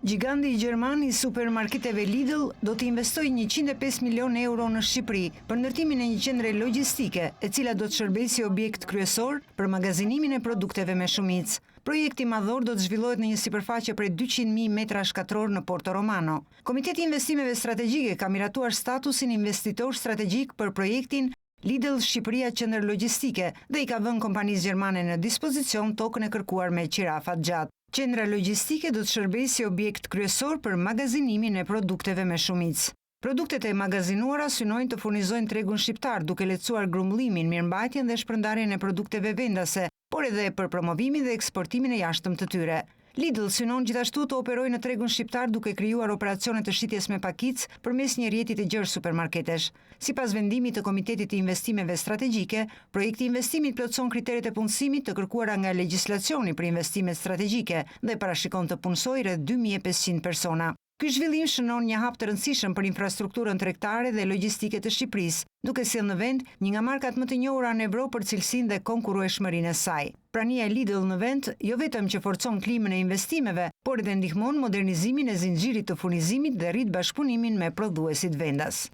Giganti i Gjerman i supermarketeve Lidl do të investojë 105 milion euro në Shqipëri për ndërtimin e një qendre logjistike, e cila do të shërbejë si objekt kryesor për magazinimin e produkteve me shumicë. Projekti madhor do të zhvillohet në një sipërfaqe prej 200.000 metra shkatror në Porto Romano. Komiteti i Investimeve Strategjike ka miratuar statusin investitor strategjik për projektin Lidl Shqipëria Qendër Logjistike dhe i ka vënë kompanisë gjermane në dispozicion tokën e kërkuar me qirafat gjatë. Qendra logjistike do të shërbejë si objekt kryesor për magazinimin e produkteve me shumicë. Produktet e magazinuara synojnë të furnizojnë tregun shqiptar duke lehtësuar grumbullimin, mirëmbajtjen dhe shpërndarjen e produkteve vendase, por edhe për promovimin dhe eksportimin e jashtëm të tyre. Lidl synon gjithashtu të operojë në tregun shqiptar duke krijuar operacione të shitjes me pakicë përmes një rjeti të gjerë supermarketesh. Sipas vendimit të Komitetit të Investimeve Strategjike, projekti i investimit plotëson kriteret e punësimit të kërkuara nga legjislacioni për investimet strategjike dhe parashikon të punësojë rreth 2500 persona. Ky zhvillim shënon një hap të rëndësishëm për infrastrukturën tregtare dhe logjistike të Shqipërisë, duke sjellë në vend një nga markat më të njohura në Evropë për cilësinë dhe konkurrueshmërinë e saj. Prania e Lidl në vend jo vetëm që forcon klimën e investimeve, por edhe ndihmon modernizimin e zinxhirit të furnizimit dhe rrit bashkëpunimin me prodhuesit vendas.